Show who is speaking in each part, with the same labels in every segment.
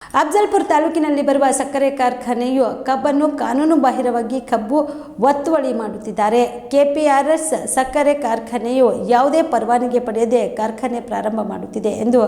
Speaker 1: ಅಫ್ಜಲ್ಪುರ ತಾಲೂಕಿನಲ್ಲಿ ಬರುವ ಸಕ್ಕರೆ ಕಾರ್ಖಾನೆಯು ಕಬ್ಬನ್ನು ಕಾನೂನು ಬಾಹಿರವಾಗಿ ಕಬ್ಬು ಒತ್ತುವಳಿ ಮಾಡುತ್ತಿದ್ದಾರೆ. ಕೆಪಿಆರ್ಎಸ್ ಸಕ್ಕರೆ ಕಾರ್ಖಾನೆಯು ಯಾವುದೇ ಪರವಾನಗಿ ಪಡೆಯದೆ ಕಾರ್ಖಾನೆ ಪ್ರಾರಂಭ ಮಾಡುತ್ತಿದೆ ಎಂದು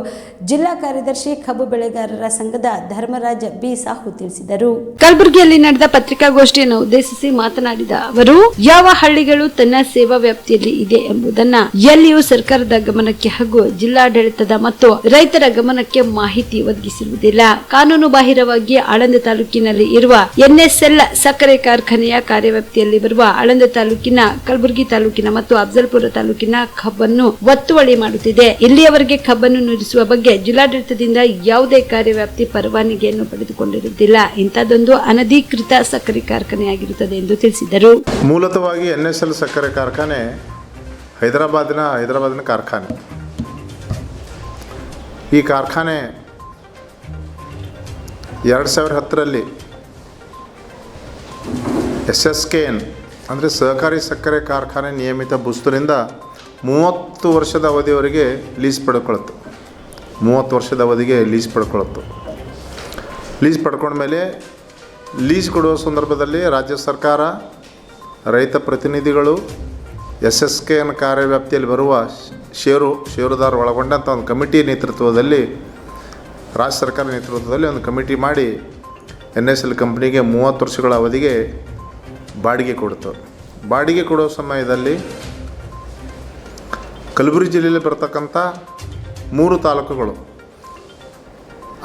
Speaker 1: ಜಿಲ್ಲಾ ಕಾರ್ಯದರ್ಶಿ ಕಬ್ಬು ಬೆಳೆಗಾರರ ಸಂಘದ ಧರ್ಮರಾಜ ಬಿ ಸಾಹು ತಿಳಿಸಿದರು. ಕಲಬುರಗಿಯಲ್ಲಿ ನಡೆದ ಪತ್ರಿಕಾಗೋಷ್ಠಿಯನ್ನು ಉದ್ದೇಶಿಸಿ ಮಾತನಾಡಿದ ಅವರು, ಯಾವ ಹಳ್ಳಿಗಳು ತನ್ನ ಸೇವಾ ವ್ಯಾಪ್ತಿಯಲ್ಲಿ ಇದೆ ಎಂಬುದನ್ನ ಎಲ್ಲಿಯೂ ಸರ್ಕಾರದ ಗಮನಕ್ಕೆ ಹಾಗೂ ಜಿಲ್ಲಾಡಳಿತದ ಮತ್ತು ರೈತರ ಗಮನಕ್ಕೆ ಮಾಹಿತಿ ಒದಗಿಸಿರುವುದಿಲ್ಲ. ಕಾನೂನು ಬಾಹಿರವಾಗಿ ಆಳಂದ ತಾಲೂಕಿನಲ್ಲಿ ಇರುವ ಎನ್ಎಸ್ಎಲ್ ಸಕ್ಕರೆ ಕಾರ್ಖಾನೆಯ ಕಾರ್ಯವ್ಯಾಪ್ತಿಯಲ್ಲಿ ಬರುವ ಆಳಂದ ತಾಲೂಕಿನ, ಕಲಬುರಗಿ ತಾಲೂಕಿನ ಮತ್ತು ಅಫ್ಜಲ್ಪುರ ತಾಲೂಕಿನ ಕಬ್ಬನ್ನು ಒತ್ತುವಳಿ ಮಾಡುತ್ತಿದೆ. ಇಲ್ಲಿಯವರೆಗೆ ಕಬ್ಬನ್ನು ನುರಿಸುವ ಬಗ್ಗೆ ಜಿಲ್ಲಾಡಳಿತದಿಂದ ಯಾವುದೇ ಕಾರ್ಯವ್ಯಾಪ್ತಿ ಪರವಾನಗಿಯನ್ನು ಪಡೆದುಕೊಂಡಿರುವುದಿಲ್ಲ. ಇಂಥದ್ದೊಂದು ಅನಧಿಕೃತ ಸಕ್ಕರೆ ಕಾರ್ಖಾನೆಯಾಗಿರುತ್ತದೆ ಎಂದು ತಿಳಿಸಿದರು.
Speaker 2: ಮೂಲತಃವಾಗಿ ಎನ್ಎಸ್ಎಲ್ ಸಕ್ಕರೆ ಕಾರ್ಖಾನೆ ಹೈದರಾಬಾದಿನ ಕಾರ್ಖಾನೆ. ಈ ಕಾರ್ಖಾನೆ 2010ರಲ್ಲಿ SSKN ಅಂದರೆ ಸಹಕಾರಿ ಸಕ್ಕರೆ ಕಾರ್ಖಾನೆ ನಿಯಮಿತ ಬುಸ್ತರಿಂದ 30 ವರ್ಷದ ಅವಧಿಯವರೆಗೆ ಲೀಸ್ ಪಡ್ಕೊಳ್ತು. 30 ವರ್ಷದ ಅವಧಿಗೆ ಲೀಸ್ ಪಡ್ಕೊಂಡ್ಮೇಲೆ ಲೀಸ್ ಕೊಡುವ ಸಂದರ್ಭದಲ್ಲಿ ರಾಜ್ಯ ಸರ್ಕಾರ, ರೈತ ಪ್ರತಿನಿಧಿಗಳು, SSKN ಕಾರ್ಯವ್ಯಾಪ್ತಿಯಲ್ಲಿ ಬರುವ ಷೇರುದಾರ ಒಳಗೊಂಡಂಥ ಒಂದು ಕಮಿಟಿ ನೇತೃತ್ವದಲ್ಲಿ, ರಾಜ್ಯ ಸರ್ಕಾರ ನೇತೃತ್ವದಲ್ಲಿ ಒಂದು ಕಮಿಟಿ ಮಾಡಿ NSL ಕಂಪ್ನಿಗೆ 30 ವರ್ಷಗಳ ಅವಧಿಗೆ ಬಾಡಿಗೆ ಕೊಡ್ತು. ಬಾಡಿಗೆ ಕೊಡೋ ಸಮಯದಲ್ಲಿ ಕಲಬುರಗಿ ಜಿಲ್ಲೆಯಲ್ಲಿ ಬರ್ತಕ್ಕಂಥ 3 ತಾಲೂಕುಗಳು,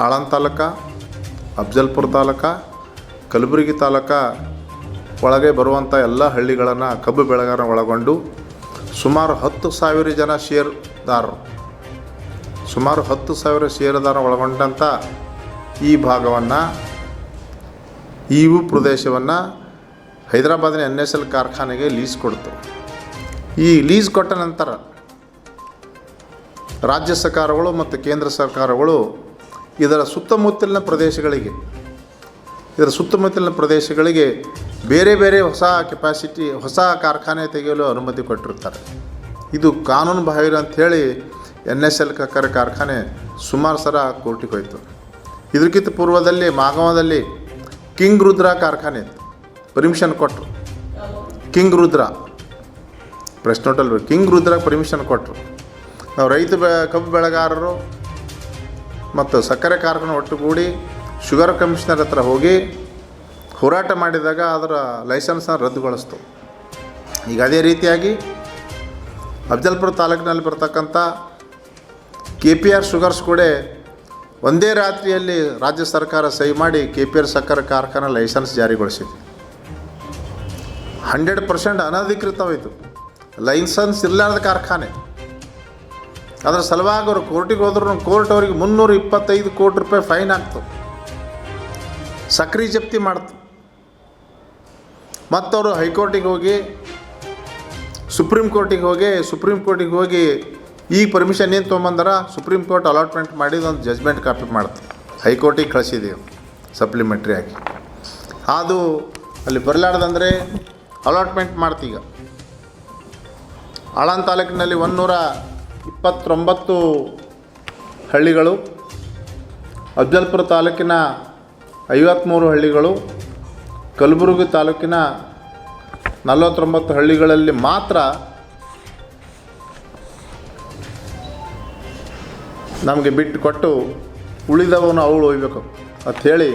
Speaker 2: ಆಳಂದ ತಾಲೂಕ, ಅಫ್ಜಲ್ಪುರ ತಾಲೂಕ, ಕಲಬುರಗಿ ತಾಲೂಕ ಒಳಗೆ ಬರುವಂಥ ಎಲ್ಲ ಹಳ್ಳಿಗಳನ್ನು ಕಬ್ಬು ಬೆಳೆಗಾರನ ಒಳಗೊಂಡು ಸುಮಾರು 10,000 ಜನ ಷೇರುದಾರ ಒಳಗೊಂಡಂಥ ಈ ಭಾಗವನ್ನು, ಈ ಪ್ರದೇಶವನ್ನು ಹೈದರಾಬಾದಿನ NSL ಕಾರ್ಖಾನೆಗೆ ಲೀಸ್ ಕೊಡ್ತು. ಈ ಲೀಸ್ ಕೊಟ್ಟ ನಂತರ ರಾಜ್ಯ ಸರ್ಕಾರಗಳು ಮತ್ತು ಕೇಂದ್ರ ಸರ್ಕಾರಗಳು ಇದರ ಸುತ್ತಮುತ್ತಲಿನ ಪ್ರದೇಶಗಳಿಗೆ ಬೇರೆ ಬೇರೆ ಹೊಸ ಕಾರ್ಖಾನೆ ತೆಗೆಯಲು ಅನುಮತಿ ಕೊಟ್ಟಿರ್ತಾರೆ. ಇದು ಕಾನೂನು ಬಾಹಿರ ಅಂಥೇಳಿ NSL ಸಕ್ಕರೆ ಕಾರ್ಖಾನೆ ಸುಮಾರು ಸಲ ಕೋರ್ಟಿಗೆ ಹೋಯಿತು. ಇದಕ್ಕಿಂತ ಪೂರ್ವದಲ್ಲಿ ಮಾಗಾವದಲ್ಲಿ ಕಿಂಗ್ ರುದ್ರ ಕಾರ್ಖಾನೆ ಪರ್ಮಿಷನ್ ಕೊಟ್ಟರು. ಕಿಂಗ್ ರುದ್ರ ಪ್ರೆಸ್ ನೋಟಲ್ಲಿ ಕಿಂಗ್ ರುದ್ರಾಗೆ ಪರ್ಮಿಷನ್ ಕೊಟ್ಟರು. ನಾವು ಕಬ್ಬು ಬೆಳೆಗಾರರು ಮತ್ತು ಸಕ್ಕರೆ ಕಾರ್ಖಾನೆ ಒಟ್ಟುಗೂಡಿ ಶುಗರ್ ಕಮಿಷನರ್ ಹತ್ರ ಹೋಗಿ ಹೋರಾಟ ಮಾಡಿದಾಗ ಅದರ ಲೈಸೆನ್ಸನ್ನು ರದ್ದುಗೊಳಿಸ್ತು. ಈಗ ಅದೇ ರೀತಿಯಾಗಿ ಅಫ್ಜಲ್ಪುರ ತಾಲೂಕಿನಲ್ಲಿ ಬರ್ತಕ್ಕಂಥ KPR ಶುಗರ್ಸ್ ಕೂಡ ಒಂದೇ ರಾತ್ರಿಯಲ್ಲಿ ರಾಜ್ಯ ಸರ್ಕಾರ ಸಹಿ ಮಾಡಿ KPR ಸಕ್ಕರೆ ಕಾರ್ಖಾನೆ ಲೈಸೆನ್ಸ್ ಜಾರಿಗೊಳಿಸಿದೆ. 100% ಅನಧಿಕೃತವಾಯಿತು, ಲೈಸೆನ್ಸ್ ಇರಲಾರ್ದ ಕಾರ್ಖಾನೆ. ಅದರ ಸಲುವಾಗಿ ಅವರು ಕೋರ್ಟಿಗೆ ಹೋದ್ರು, ಕೋರ್ಟ್ ಅವರಿಗೆ 325 ಕೋಟಿ ರೂಪಾಯಿ ಫೈನ್ ಆಗ್ತು, ಸಕ್ಕರೆ ಜಪ್ತಿ ಮಾಡ್ತು. ಮತ್ತವರು ಹೈಕೋರ್ಟಿಗೆ ಹೋಗಿ, ಸುಪ್ರೀಂ ಕೋರ್ಟಿಗೆ ಹೋಗಿ ಈ ಪರ್ಮಿಷನ್ ಏನು ತೊಗೊಂಬಂದಾರ, ಸುಪ್ರೀಂ ಕೋರ್ಟ್ ಅಲಾಟ್ಮೆಂಟ್ ಮಾಡಿದ ಒಂದು ಜಜ್ಮೆಂಟ್ ಕಾಪಿ ಮಾಡ್ತು, ಹೈಕೋರ್ಟಿಗೆ ಕಳಿಸಿದ್ದೀವಿ ಸಪ್ಲಿಮೆಂಟ್ರಿ ಆಗಿ. ಅದು ಅಲ್ಲಿ ಬರಲಾರ್ದಂದರೆ ಅಲಾಟ್ಮೆಂಟ್ ಮಾಡ್ತೀಗ. ಆಳಂದ ತಾಲೂಕಿನಲ್ಲಿ 129 ಹಳ್ಳಿಗಳು, ಅಫ್ಜಲ್ಪುರ ತಾಲೂಕಿನ 53 ಹಳ್ಳಿಗಳು, ಕಲಬುರಗಿ ತಾಲೂಕಿನ 49 ಹಳ್ಳಿಗಳಲ್ಲಿ ಮಾತ್ರ ನಮಗೆ ಬಿಟ್ಟು ಕೊಟ್ಟು ಉಳಿದವನು ಅವಳು ಒಯ್ಬೇಕು ಅಂಥೇಳಿ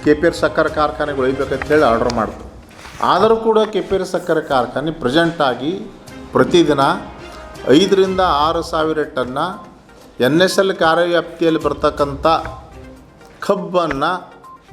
Speaker 2: KPR ಸಕ್ಕರೆ ಕಾರ್ಖಾನೆಗೆ ಒಯ್ಬೇಕಂತೇಳಿ ಆರ್ಡರ್ ಮಾಡ್ತು. ಆದರೂ ಕೂಡ KPR ಸಕ್ಕರೆ ಕಾರ್ಖಾನೆ ಪ್ರೆಸೆಂಟಾಗಿ ಪ್ರತಿದಿನ 5,000 ರಿಂದ 6,000 ಟನ್ನ NSL ಕಾರ್ಯವ್ಯಾಪ್ತಿಯಲ್ಲಿ ಬರ್ತಕ್ಕಂಥ ಕಬ್ಬನ್ನು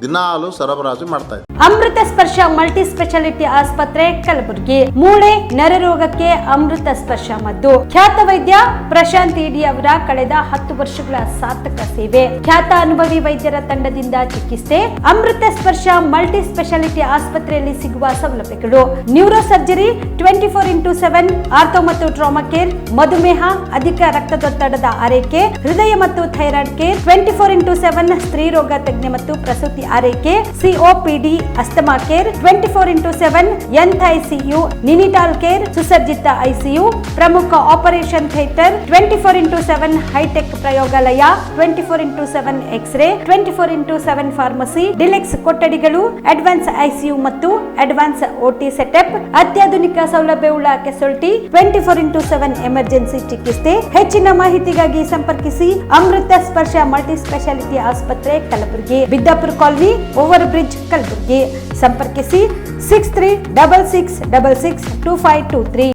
Speaker 2: ದಿನಾಲು ಸರಬರಾಜು ಮಾಡ್ತಾ ಇದೆ.
Speaker 1: ಅಮೃತ ಸ್ಪರ್ಶ ಮಲ್ಟಿ ಸ್ಪೆಷಾಲಿಟಿ ಆಸ್ಪತ್ರೆ ಕಲಬುರಗಿ. ಮೂಳೆ ನರರೋಗಕ್ಕೆ ಅಮೃತ ಸ್ಪರ್ಶ ಮದ್ದು. ಖ್ಯಾತ ವೈದ್ಯ ಪ್ರಶಾಂತ್ ಇಡಿ ಅವರ ಕಳೆದ 10 ವರ್ಷಗಳ ಸಾರ್ಥಕ ಸೇವೆ, ಖ್ಯಾತ ಅನುಭವಿ ವೈದ್ಯರ ತಂಡದಿಂದ ಚಿಕಿತ್ಸೆ. ಅಮೃತ ಸ್ಪರ್ಶ ಮಲ್ಟಿ ಸ್ಪೆಷಾಲಿಟಿ ಆಸ್ಪತ್ರೆಯಲ್ಲಿ ಸಿಗುವ ಸೌಲಭ್ಯಗಳು: ನ್ಯೂರೋ ಸರ್ಜರಿ 24x7, ಆರ್ಥೋ ಮತ್ತು ಟ್ರಾಮಾ ಕೇರ್, ಮಧುಮೇಹ, ಅಧಿಕ ರಕ್ತದೊತ್ತಡದ ಆರೈಕೆ, ಹೃದಯ ಮತ್ತು ಥೈರಾಯ್ಡ್ ಕೇರ್ 24x7, ಸ್ತ್ರೀ ರೋಗ ತಜ್ಞ ಮತ್ತು ಪ್ರಸೂತಿ ಆರೈಕೆ, COPD, asthma care, 24/7 NICU, neonatal care, ಸುಸಜ್ಜಿತ ಐಸಿಯು, ಪ್ರಮುಖ ಆಪರೇಷನ್ ಥಿಯೇಟರ್, 24/7 ಹೈಟೆಕ್ ಪ್ರಯೋಗಾಲಯ, 24/7 ಎಕ್ಸ್ರೇ, 24/7 ಫಾರ್ಮಸಿ, ಡಿಲೆಕ್ಸ್ ಕೊಠಡಿಗಳು, ಅಡ್ವಾನ್ಸ್ ಐಸಿಯು ಮತ್ತು ಅಡ್ವಾನ್ಸ್ ಓಟಿ ಸೆಟಪ್, ಅತ್ಯಾಧುನಿಕ ಸೌಲಭ್ಯವುಳ್ಳ ಕೆಸೊಲ್ಟಿ, 24/7 ಎಮರ್ಜೆನ್ಸಿ ಚಿಕಿತ್ಸೆ. ಹೆಚ್ಚಿನ ಮಾಹಿತಿಗಾಗಿ ಸಂಪರ್ಕಿಸಿ ಅಮೃತ ಸ್ಪರ್ಶ ಮಲ್ಟಿ ಸ್ಪೆಷಾಲಿಟಿ ಆಸ್ಪತ್ರೆ, Kalaburagi, Biddapura colony, over bridge, Kalaburagi. ಸಂಪರ್ಕಿಸಿ 6366662523.